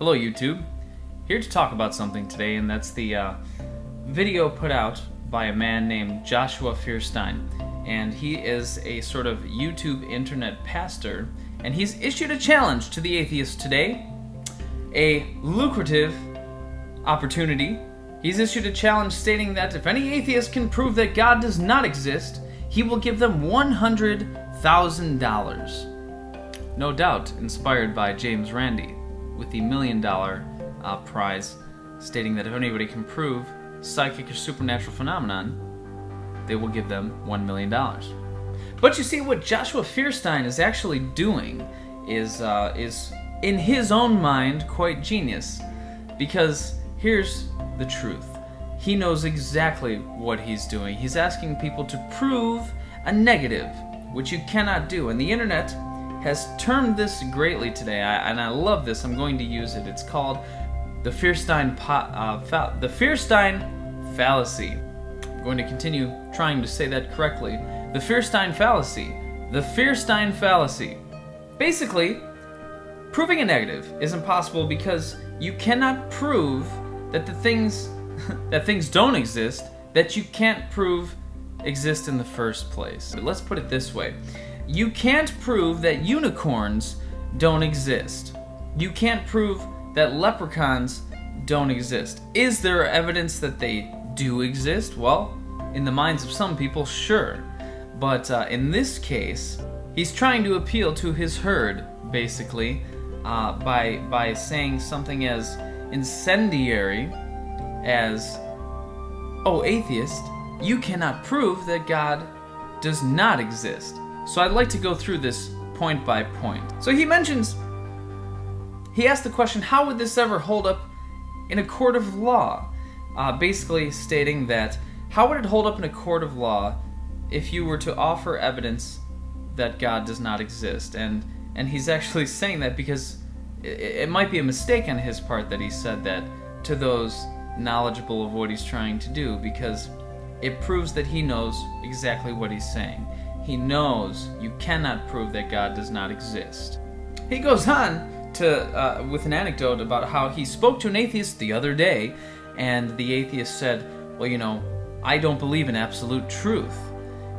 Hello YouTube, here to talk about something today, and that's the video put out by a man named Joshua Feurstein, and he is a sort of YouTube internet pastor, and he's issued a challenge to the atheists today, a lucrative opportunity. He's issued a challenge stating that if any atheist can prove that God does not exist, he will give them $100,000. No doubt inspired by James Randi, with the $1 million prize, stating that if anybody can prove psychic or supernatural phenomenon, they will give them $1 million. But you see, what Joshua Feurstein is actually doing is in his own mind quite genius, because here's the truth. He knows exactly what he's doing. He's asking people to prove a negative, which you cannot do, and the internet has termed this greatly today, and I love this. I'm going to use it. It's called the Feurstein fallacy. I'm going to continue trying to say that correctly. The Feurstein fallacy. The Feurstein fallacy. Basically, proving a negative is impossible because you cannot prove that the things that things don't exist that you can't prove exist in the first place. But let's put it this way. You can't prove that unicorns don't exist. You can't prove that leprechauns don't exist. Is there evidence that they do exist? Well, in the minds of some people, sure. But in this case, he's trying to appeal to his herd, basically, by saying something as incendiary as, "Oh, atheist, you cannot prove that God does not exist." So I'd like to go through this point by point. So he asked the question, how would this ever hold up in a court of law? Basically stating that, how would it hold up in a court of law if you were to offer evidence that God does not exist? And he's actually saying that because it might be a mistake on his part that he said that to those knowledgeable of what he's trying to do, because it proves that he knows exactly what he's saying. He knows you cannot prove that God does not exist. He goes on to with an anecdote about how he spoke to an atheist the other day, and the atheist said, "Well, you know, I don't believe in absolute truth."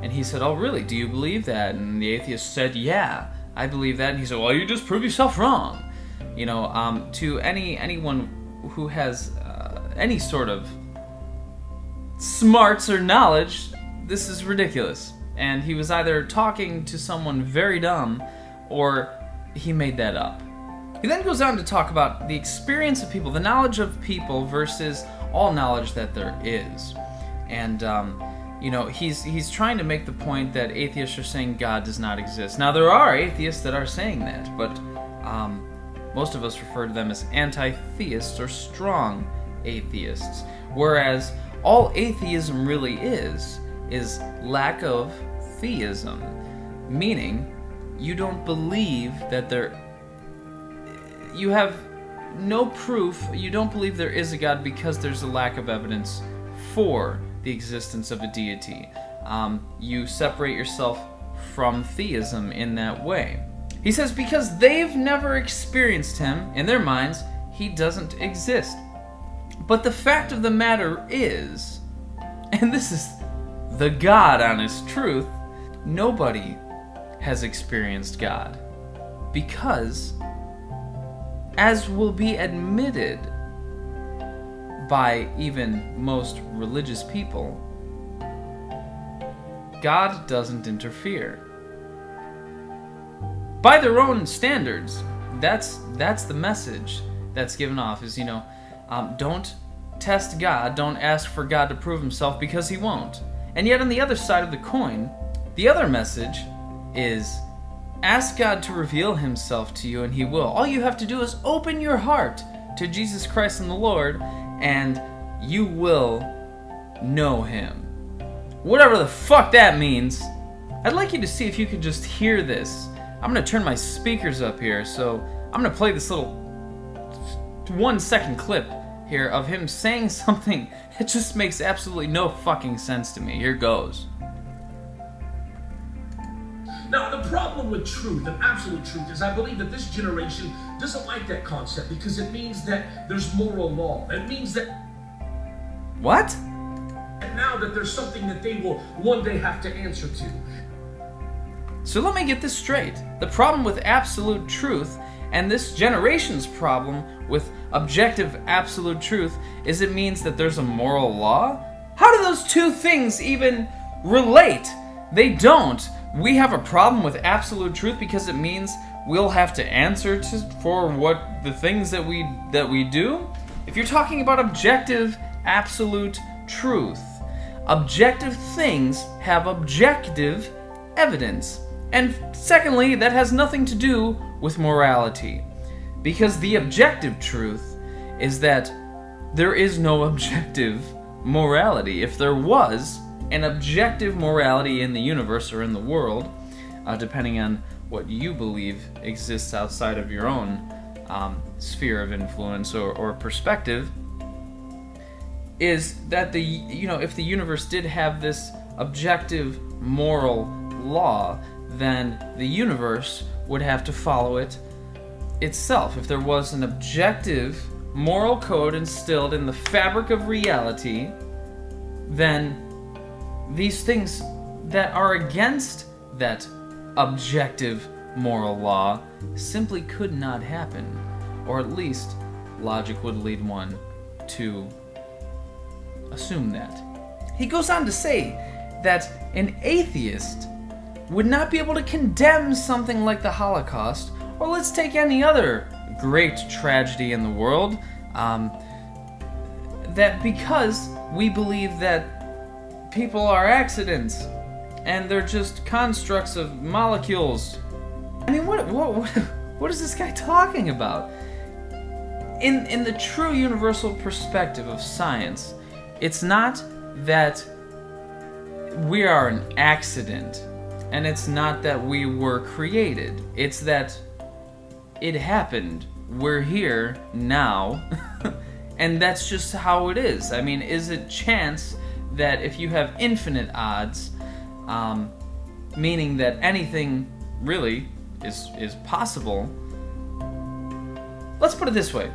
And he said, "Oh, really? Do you believe that?" And the atheist said, "Yeah, I believe that." And he said, "Well, you just prove yourself wrong." You know, to anyone who has any sort of smarts or knowledge, this is ridiculous. And he was either talking to someone very dumb, or he made that up. He then goes on to talk about the experience of people, the knowledge of people versus all knowledge that there is. And, you know, he's trying to make the point that atheists are saying God does not exist. Now, there are atheists that are saying that, but most of us refer to them as anti-theists or strong atheists. Whereas all atheism really is lack of theism, meaning you don't believe that you have no proof, you don't believe there is a God because there's a lack of evidence for the existence of a deity. You separate yourself from theism in that way. He says because they've never experienced him, in their minds, he doesn't exist. But the fact of the matter is, and this is the God honest truth, nobody has experienced God, because, as will be admitted by even most religious people, God doesn't interfere. By their own standards, that's the message that's given off, is, you know, don't test God, don't ask for God to prove himself, because he won't. And yet on the other side of the coin, the other message is, ask God to reveal himself to you and he will. All you have to do is open your heart to Jesus Christ and the Lord, and you will know him. Whatever the fuck that means. I'd like you to see if you could just hear this. I'm going to turn my speakers up here, so I'm going to play this little 1-second clip here of him saying something that just makes absolutely no fucking sense to me. Here goes. Now, the problem with truth and absolute truth is I believe that this generation doesn't like that concept because it means that there's moral law. It means that... What? Now that there's something that they will one day have to answer to. So let me get this straight. The problem with absolute truth and this generation's problem with objective absolute truth is it means that there's a moral law? How do those two things even relate? They don't. We have a problem with absolute truth because it means we'll have to answer for what the things that we do? If you're talking about objective absolute truth, objective things have objective evidence. And secondly, that has nothing to do with morality. Because the objective truth is that there is no objective morality. If there was an objective morality in the universe or in the world, depending on what you believe exists outside of your own sphere of influence or perspective, is that if the universe did have this objective moral law, then the universe would have to follow it itself. If there was an objective moral code instilled in the fabric of reality, then these things that are against that objective moral law simply could not happen, or at least logic would lead one to assume that. He goes on to say that an atheist would not be able to condemn something like the Holocaust, or let's take any other great tragedy in the world, that because we believe that people are accidents and they're just constructs of molecules. I mean, what is this guy talking about? In the true universal perspective of science, it's not that we are an accident, and it's not that we were created. It's that it happened. We're here now, and that's just how it is. I mean, is it chance that if you have infinite odds, meaning that anything really is possible? Let's put it this way.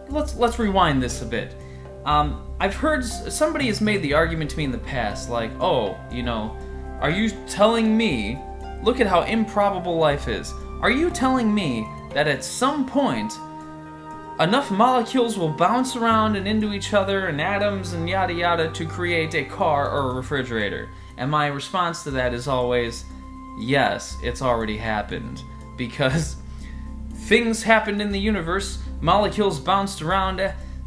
Let's rewind this a bit. I've heard somebody has made the argument to me in the past, like, oh, are you telling me, look at how improbable life is. Are you telling me that at some point enough molecules will bounce around and into each other and atoms and yada yada to create a car or a refrigerator? And my response to that is always, yes, it's already happened. Because things happened in the universe, molecules bounced around,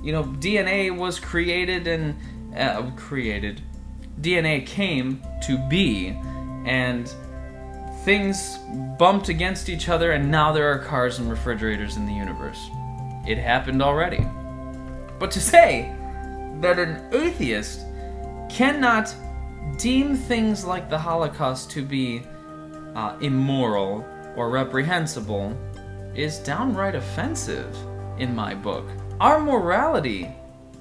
DNA was created and DNA came to be, and things bumped against each other, and now there are cars and refrigerators in the universe. It happened already. But to say that an atheist cannot deem things like the Holocaust to be immoral or reprehensible is downright offensive in my book. Our morality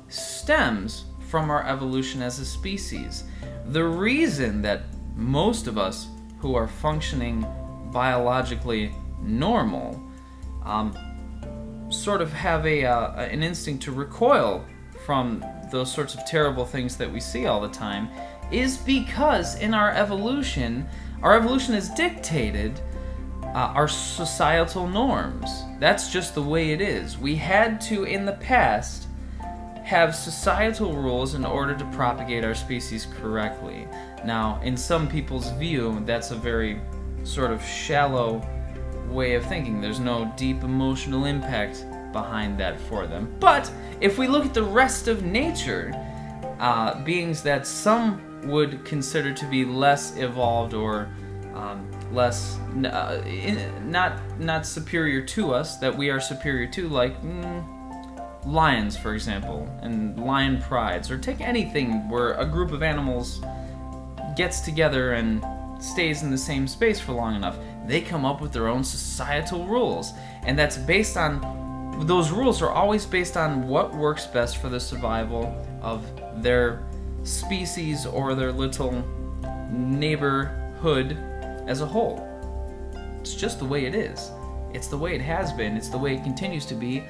stems from our evolution as a species. The reason that most of us who are functioning biologically normal sort of have an instinct to recoil from those sorts of terrible things that we see all the time is because in our evolution is dictated our societal norms. That's just the way it is. We had to, in the past, have societal rules in order to propagate our species correctly. Now, in some people's view, that's a very sort of shallow way of thinking. There's no deep emotional impact behind that for them. But if we look at the rest of nature, beings that some would consider to be less evolved or less not superior to us, that we are superior to, like lions, for example, and lion prides, or take anything where a group of animals gets together and stays in the same space for long enough. They come up with their own societal rules, and that's based on, those rules are always based on what works best for the survival of their species or their little neighborhood as a whole. It's just the way it is. It's the way it has been. It's the way it continues to be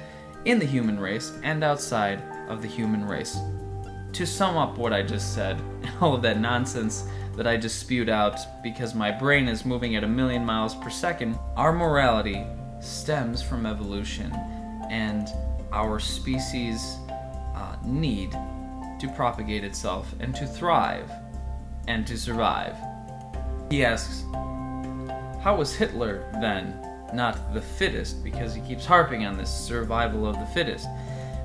in the human race and outside of the human race. To sum up what I just said, all of that nonsense that I just spewed out because my brain is moving at 1,000,000 miles per second, our morality stems from evolution and our species' need to propagate itself and to thrive and to survive. He asks, how was Hitler then not the fittest? Because he keeps harping on this survival of the fittest.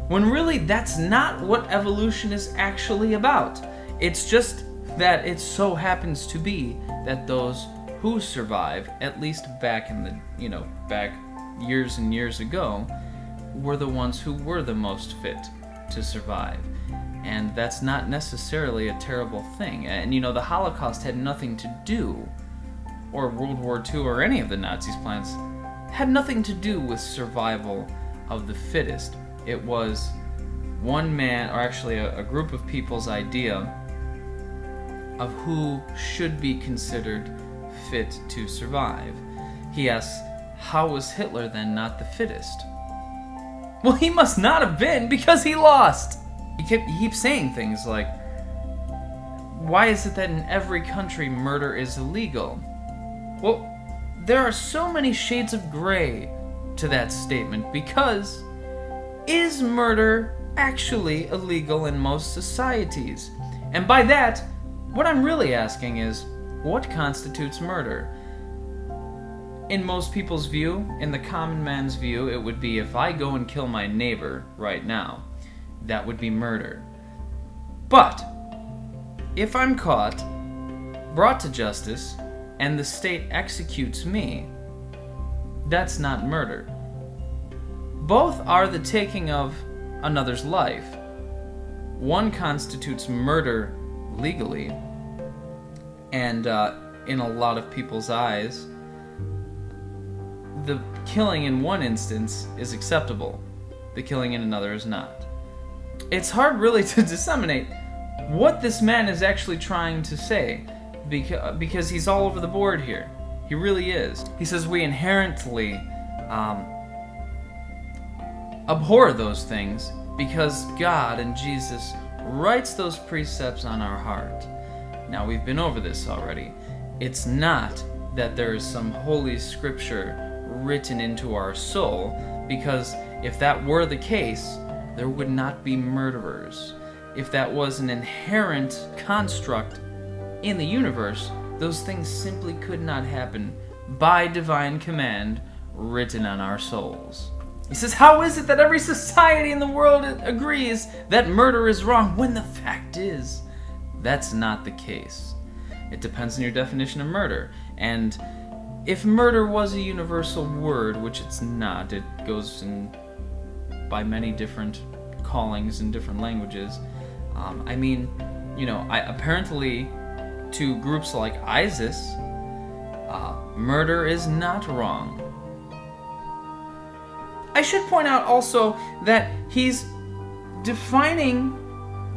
When really that's not what evolution is actually about. It's just that it so happens to be that those who survive, at least back in the, back years and years ago, were the ones who were the most fit to survive. And that's not necessarily a terrible thing. And the Holocaust had nothing to do, or World War II or any of the Nazis' plans, had nothing to do with survival of the fittest. It was one man, or actually a group of people's idea of who should be considered fit to survive. He asks, how was Hitler then not the fittest? Well, he must not have been, because he lost. He keeps saying things like, why is it that in every country murder is illegal? Well, there are so many shades of gray to that statement, because is murder actually illegal in most societies? And by that, what I'm really asking is, what constitutes murder? In most people's view, in the common man's view, it would be if I go and kill my neighbor right now, that would be murder. But if I'm caught, brought to justice, and the state executes me, that's not murder. Both are the taking of another's life. One constitutes murder legally, and in a lot of people's eyes, the killing in one instance is acceptable. The killing in another is not. It's hard really to disseminate what this man is actually trying to say, because he's all over the board here. He really is. He says we inherently abhor those things because God and Jesus writes those precepts on our heart. Now, we've been over this already. It's not that there is some holy scripture written into our soul, because if that were the case, there would not be murderers. If that was an inherent construct in the universe, those things simply could not happen by divine command written on our souls. He says, how is it that every society in the world agrees that murder is wrong, when the fact is, that's not the case? It depends on your definition of murder. And if murder was a universal word, which it's not, it goes in by many different callings in different languages. Apparently to groups like ISIS, murder is not wrong. I should point out also that he's defining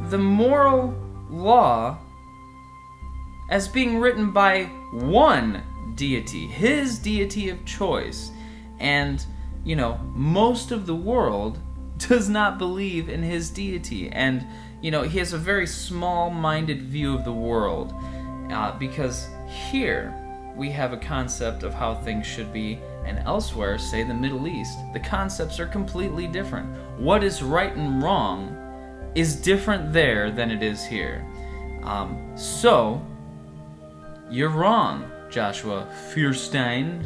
the moral law as being written by one deity, his deity of choice. And, most of the world does not believe in his deity. And, he has a very small-minded view of the world, because here we have a concept of how things should be, and elsewhere, say the Middle East, the concepts are completely different. What is right and wrong is different there than it is here. So, you're wrong, Joshua Feurstein.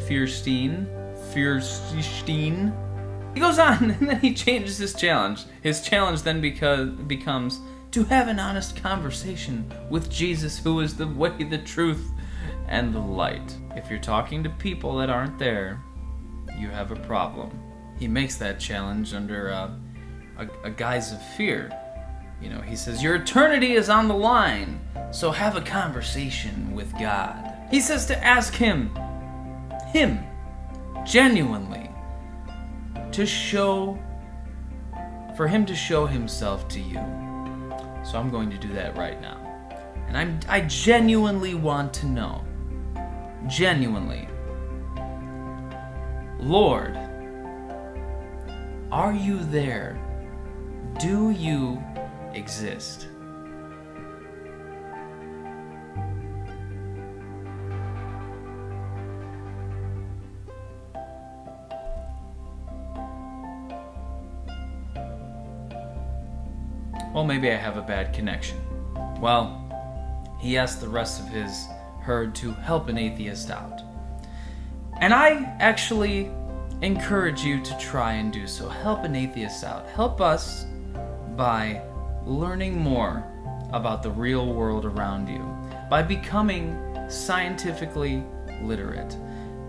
He goes on, and then he changes his challenge. His challenge then becomes to have an honest conversation with Jesus, who is the way, the truth, and the light. If you're talking to people that aren't there, you have a problem. He makes that challenge under a guise of fear. He says, your eternity is on the line, so have a conversation with God. He says to ask him, genuinely, for him to show himself to you. So I'm going to do that right now. And I genuinely want to know, genuinely, Lord, are you there? Do you exist? Well, maybe I have a bad connection. Well, he asked the rest of his herd to help an atheist out. And I actually encourage you to try and do so. Help an atheist out. Help us by learning more about the real world around you, by becoming scientifically literate,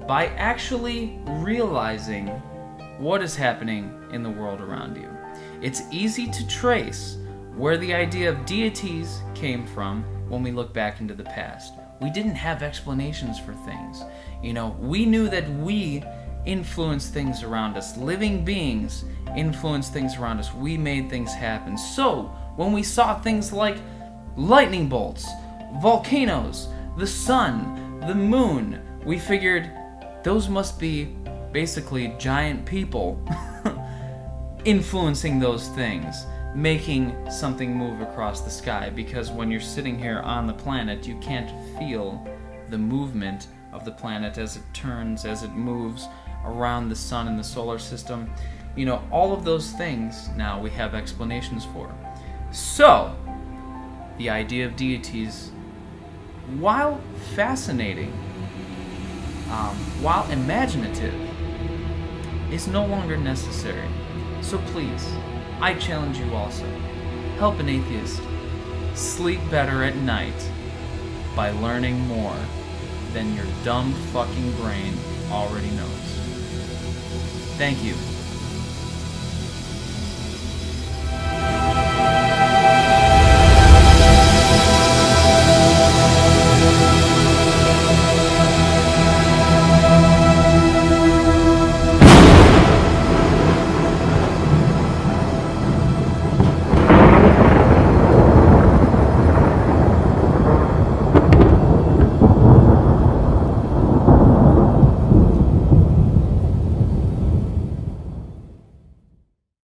by actually realizing what is happening in the world around you. It's easy to trace where the idea of deities came from when we look back into the past. We didn't have explanations for things. You know, we knew that we influence things around us. Living beings influence things around us. We made things happen. So, when we saw things like lightning bolts, volcanoes, the sun, the moon, we figured those must be basically giant people influencing those things, making something move across the sky, because when you're sitting here on the planet, you can't feel the movement of the planet as it turns, as it moves around the sun and the solar system. You know, all of those things now we have explanations for. So, the idea of deities, while fascinating, while imaginative, is no longer necessary. So please, I challenge you also, help an atheist sleep better at night by learning more than your dumb fucking brain already knows. Thank you.